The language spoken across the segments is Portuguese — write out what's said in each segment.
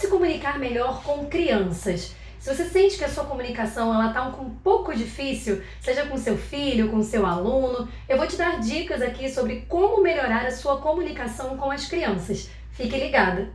se comunicar melhor com crianças? Se você sente que a sua comunicação está um pouco difícil, seja com seu filho, com seu aluno, eu vou te dar dicas aqui sobre como melhorar a sua comunicação com as crianças. Fique ligada!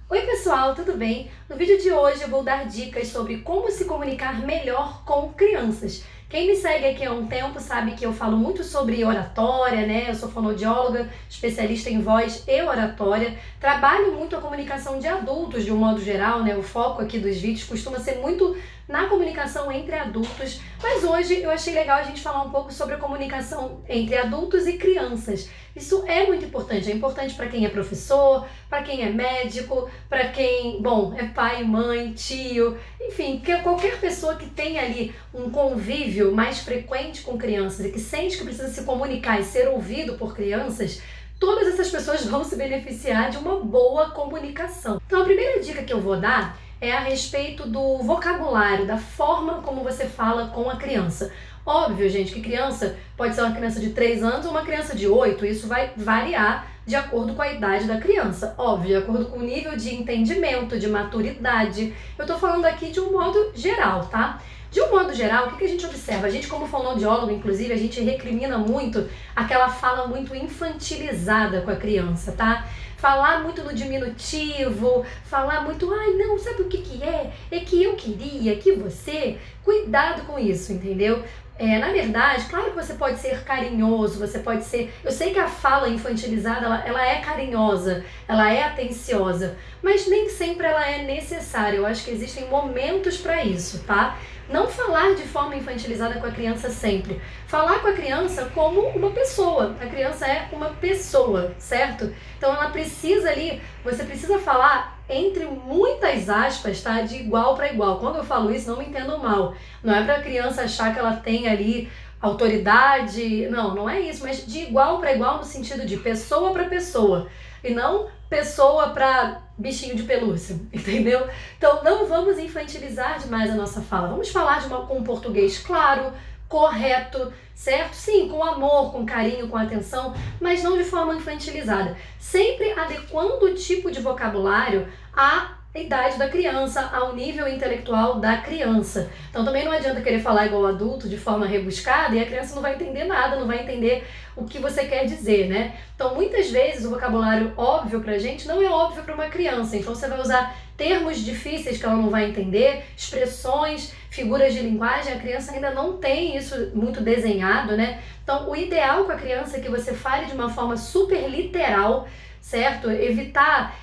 Oi pessoal, tudo bem? No vídeo de hoje eu vou dar dicas sobre como se comunicar melhor com crianças. Quem me segue aqui há um tempo sabe que eu falo muito sobre oratória, né? Eu sou fonoaudióloga, especialista em voz e oratória. Trabalho muito a comunicação de adultos de um modo geral, né? O foco aqui dos vídeos costuma ser muito na comunicação entre adultos, mas hoje eu achei legal a gente falar um pouco sobre a comunicação entre adultos e crianças. Isso é muito importante, é importante para quem é professor, para quem é médico, para quem, é pai, mãe, tio, enfim, qualquer pessoa que tenha ali um convívio mais frequente com crianças e que sente que precisa se comunicar e ser ouvido por crianças, todas essas pessoas vão se beneficiar de uma boa comunicação. Então a primeira dica que eu vou dar é a respeito do vocabulário, da forma como você fala com a criança. Óbvio, gente, que criança pode ser uma criança de 3 anos ou uma criança de 8, isso vai variar de acordo com a idade da criança. Óbvio, de acordo com o nível de entendimento, de maturidade. Eu tô falando aqui de um modo geral, tá? De um modo geral, o que a gente observa? A gente, como fonoaudiólogo, inclusive, a gente recrimina muito aquela fala muito infantilizada com a criança, tá? Falar muito no diminutivo, falar muito, ai não, sabe o que é? É que eu queria, que você... Cuidado com isso, entendeu? Na verdade, claro que você pode ser carinhoso, você pode ser... Eu sei que a fala infantilizada, ela é carinhosa, ela é atenciosa, mas nem sempre ela é necessária. Eu acho que existem momentos para isso, tá? Não falar de forma infantilizada com a criança sempre. Falar com a criança como uma pessoa. A criança é uma pessoa, certo? Então ela precisa ali, você precisa falar entre muitas aspas, tá? De igual para igual. Quando eu falo isso, não me entendam mal. Não é para a criança achar que ela tem ali autoridade. Não é isso. Mas de igual para igual no sentido de pessoa para pessoa. E não pessoa para bichinho de pelúcia, entendeu? Então não vamos infantilizar demais a nossa fala. Vamos falar com um português claro, correto, certo? Sim, com amor, com carinho, com atenção, mas não de forma infantilizada. Sempre adequando o tipo de vocabulário à idade da criança, ao nível intelectual da criança. Então também não adianta querer falar igual adulto, de forma rebuscada, e a criança não vai entender nada, não vai entender o que você quer dizer, né? Então muitas vezes o vocabulário óbvio pra gente não é óbvio para uma criança, então você vai usar termos difíceis que ela não vai entender, expressões, figuras de linguagem, a criança ainda não tem isso muito desenhado, né? Então o ideal com a criança é que você fale de uma forma super literal, certo? Evitar...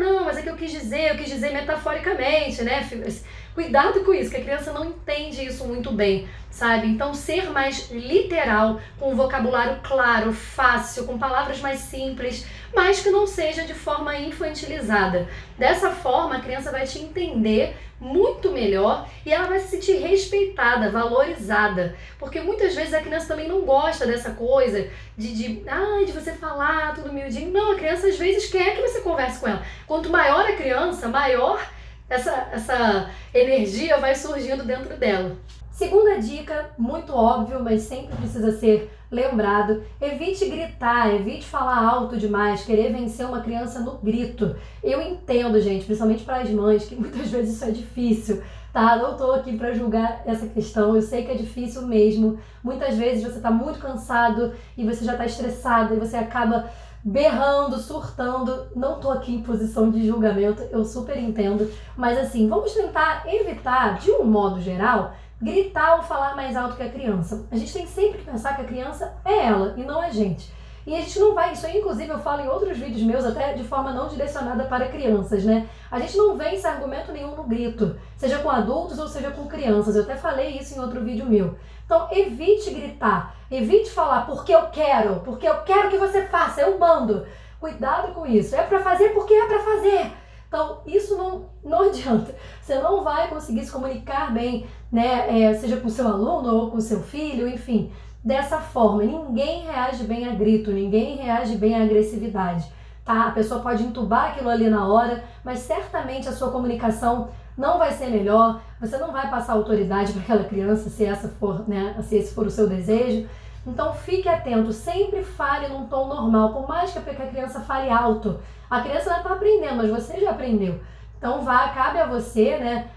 não, mas é que eu quis dizer metaforicamente, né? Cuidado com isso, que a criança não entende isso muito bem, sabe? Então ser mais literal, com um vocabulário claro, fácil, com palavras mais simples, mas que não seja de forma infantilizada. Dessa forma a criança vai te entender muito melhor e ela vai se sentir respeitada, valorizada, porque muitas vezes a criança também não gosta dessa coisa de você falar tudo miudinho. Não, a criança às vezes quer que você converse com ela. Quanto maior a criança, maior essa energia vai surgindo dentro dela. Segunda dica, muito óbvio, mas sempre precisa ser lembrado: evite gritar, evite falar alto demais, querer vencer uma criança no grito. Eu entendo, gente, principalmente para as mães, que muitas vezes isso é difícil, tá? Não tô aqui para julgar essa questão, eu sei que é difícil mesmo. Muitas vezes você tá muito cansado e você já tá estressado e você acaba berrando, surtando. Não tô aqui em posição de julgamento, eu super entendo, mas assim, vamos tentar evitar, de um modo geral, gritar ou falar mais alto que a criança. A gente tem sempre que pensar que a criança é ela e não a gente. E a gente não vai, isso aí inclusive eu falo em outros vídeos meus, até de forma não direcionada para crianças, né? A gente não vence argumento nenhum no grito, seja com adultos ou seja com crianças. Eu até falei isso em outro vídeo meu. Então evite gritar, evite falar porque eu quero que você faça, eu mando. Cuidado com isso, é pra fazer porque é pra fazer. Então isso não adianta, você não vai conseguir se comunicar bem, né? Seja com seu aluno ou com seu filho, enfim. Dessa forma, ninguém reage bem a grito, ninguém reage bem a agressividade, tá? A pessoa pode entubar aquilo ali na hora, mas certamente a sua comunicação não vai ser melhor, você não vai passar autoridade para aquela criança, se esse for o seu desejo. Então fique atento, sempre fale num tom normal, por mais que a criança fale alto. A criança já está aprendendo, mas você já aprendeu. Então cabe a você, né,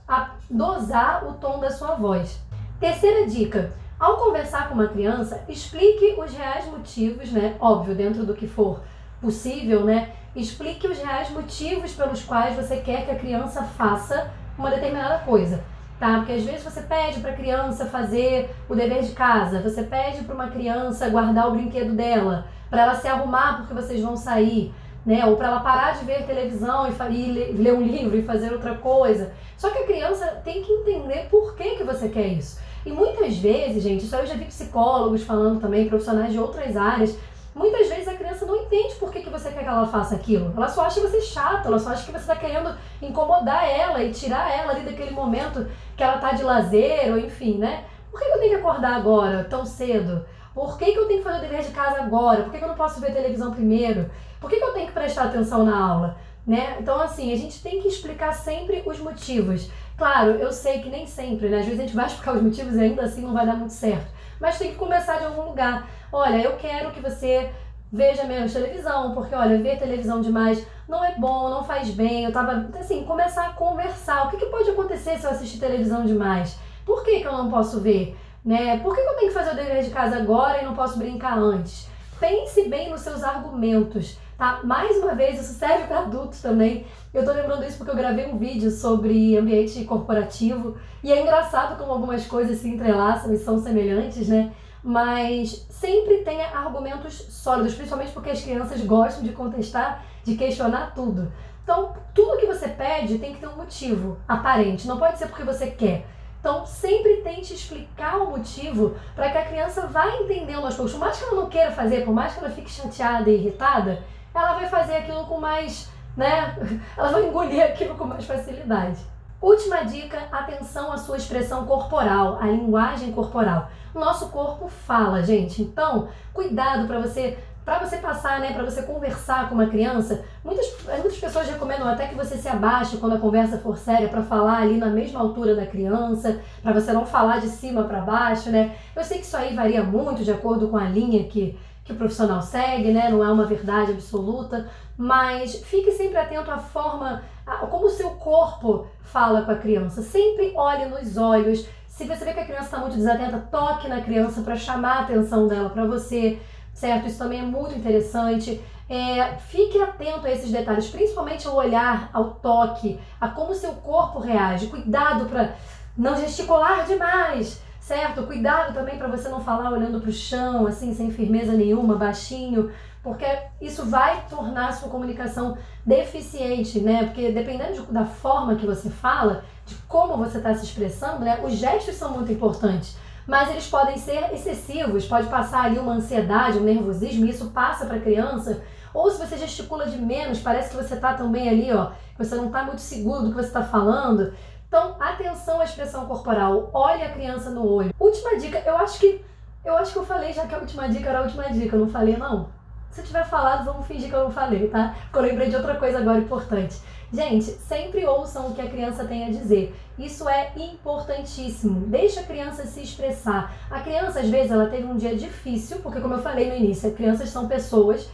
a dosar o tom da sua voz. Terceira dica, ao conversar com uma criança, explique os reais motivos, né, óbvio, dentro do que for possível, né, explique os reais motivos pelos quais você quer que a criança faça uma determinada coisa. Tá? Porque às vezes você pede para a criança fazer o dever de casa, você pede para uma criança guardar o brinquedo dela, para ela se arrumar porque vocês vão sair, né? Ou para ela parar de ver televisão e ler um livro e fazer outra coisa. Só que a criança tem que entender por que você quer isso. E muitas vezes, gente, isso eu já vi psicólogos falando também, profissionais de outras áreas, muitas vezes a criança não entende por que você quer que ela faça aquilo. Ela só acha você chato, ela só acha que você está querendo incomodar ela e tirar ela ali daquele momento que ela está de lazer, ou enfim, né? Por que eu tenho que acordar agora, tão cedo? Por que eu tenho que fazer o dever de casa agora? Por que eu não posso ver televisão primeiro? Por que eu tenho que prestar atenção na aula? Né? Então, assim, a gente tem que explicar sempre os motivos. Claro, eu sei que nem sempre, né? Às vezes a gente vai explicar os motivos e ainda assim não vai dar muito certo. Mas tem que começar de algum lugar. Olha, eu quero que você veja menos televisão, porque, olha, ver televisão demais não é bom, não faz bem. Eu tava, assim, começar a conversar. O que pode acontecer se eu assistir televisão demais? Por que eu não posso ver? Né? Por que eu tenho que fazer o dever de casa agora e não posso brincar antes? Pense bem nos seus argumentos, tá? Mais uma vez, isso serve para adultos também. Eu tô lembrando isso porque eu gravei um vídeo sobre ambiente corporativo e é engraçado como algumas coisas se entrelaçam e são semelhantes, né? Mas sempre tenha argumentos sólidos, principalmente porque as crianças gostam de contestar, de questionar tudo. Então, tudo que você pede tem que ter um motivo aparente, não pode ser porque você quer. Então, sempre tente explicar o motivo para que a criança vá entendendo aos poucos. Por mais que ela não queira fazer, por mais que ela fique chateada e irritada, ela vai fazer aquilo com mais, né? Ela vai engolir aquilo com mais facilidade. Última dica, atenção à sua expressão corporal, à linguagem corporal. O nosso corpo fala, gente. Então, cuidado para você passar, né, para você conversar com uma criança. Muitas pessoas recomendam até que você se abaixe quando a conversa for séria para falar ali na mesma altura da criança, para você não falar de cima para baixo, né? Eu sei que isso aí varia muito de acordo com a linha que o profissional segue, né? Não é uma verdade absoluta, mas fique sempre atento à forma, como o seu corpo fala com a criança. Sempre olhe nos olhos. Se você vê que a criança está muito desatenta, toque na criança para chamar a atenção dela para você, certo? Isso também é muito interessante. Fique atento a esses detalhes, principalmente ao olhar, ao toque, a como o seu corpo reage. Cuidado para não gesticular demais, certo? Cuidado também para você não falar olhando para o chão, assim, sem firmeza nenhuma, baixinho, porque isso vai tornar a sua comunicação deficiente, né? Porque dependendo da forma que você fala, de como você está se expressando, né? Os gestos são muito importantes, mas eles podem ser excessivos, pode passar ali uma ansiedade, um nervosismo, e isso passa para a criança. Ou se você gesticula de menos, parece que você está também ali, ó, que você não está muito seguro do que você está falando. Então, atenção à expressão corporal, olhe a criança no olho. Última dica, eu acho que eu falei já que a última dica era a última dica, eu não falei não? Se eu tiver falado, vamos fingir que eu não falei, tá? Porque eu lembrei de outra coisa agora importante. Gente, sempre ouçam o que a criança tem a dizer. Isso é importantíssimo. Deixa a criança se expressar. A criança, às vezes, ela teve um dia difícil, porque como eu falei no início, crianças são pessoas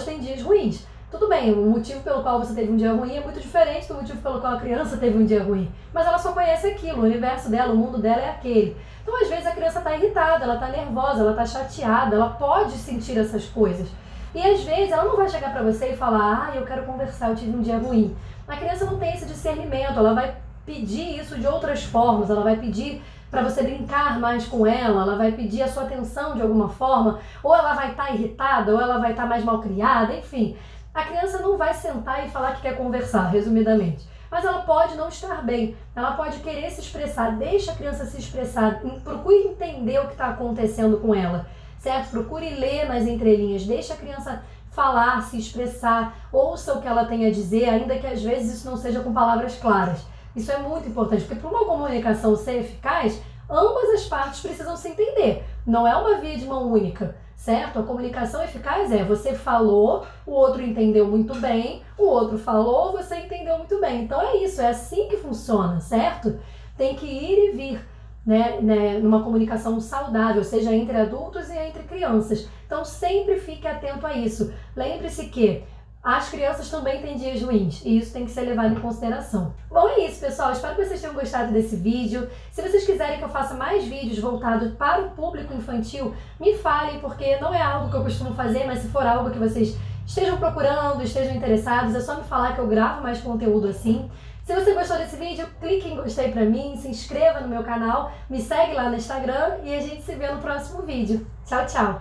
têm dias ruins. Tudo bem, o motivo pelo qual você teve um dia ruim é muito diferente do motivo pelo qual a criança teve um dia ruim. Mas ela só conhece aquilo, o universo dela, o mundo dela é aquele. Então, às vezes, a criança está irritada, ela está nervosa, ela está chateada, ela pode sentir essas coisas. E às vezes ela não vai chegar para você e falar, eu quero conversar, eu tive um dia ruim. A criança não tem esse discernimento, ela vai pedir isso de outras formas, ela vai pedir para você brincar mais com ela vai pedir a sua atenção de alguma forma, ou ela vai estar irritada, ou ela vai estar mais malcriada, enfim. A criança não vai sentar e falar que quer conversar, resumidamente. Mas ela pode não estar bem, ela pode querer se expressar, deixa a criança se expressar, procure entender o que está acontecendo com ela. Certo? Procure ler nas entrelinhas, deixe a criança falar, se expressar, ouça o que ela tem a dizer, ainda que às vezes isso não seja com palavras claras. Isso é muito importante, porque para uma comunicação ser eficaz, ambas as partes precisam se entender. Não é uma via de mão única, certo? A comunicação eficaz é você falou, o outro entendeu muito bem, o outro falou, você entendeu muito bem. Então é isso, é assim que funciona, certo? Tem que ir e vir. numa comunicação saudável, seja entre adultos e entre crianças. Então sempre fique atento a isso. Lembre-se que as crianças também têm dias ruins e isso tem que ser levado em consideração. Bom, é isso, pessoal. Espero que vocês tenham gostado desse vídeo. Se vocês quiserem que eu faça mais vídeos voltados para o público infantil, me falem, porque não é algo que eu costumo fazer, mas se for algo que vocês estejam procurando, estejam interessados, é só me falar que eu gravo mais conteúdo assim. Se você gostou desse vídeo, clique em gostei pra mim, se inscreva no meu canal, me segue lá no Instagram e a gente se vê no próximo vídeo. Tchau, tchau!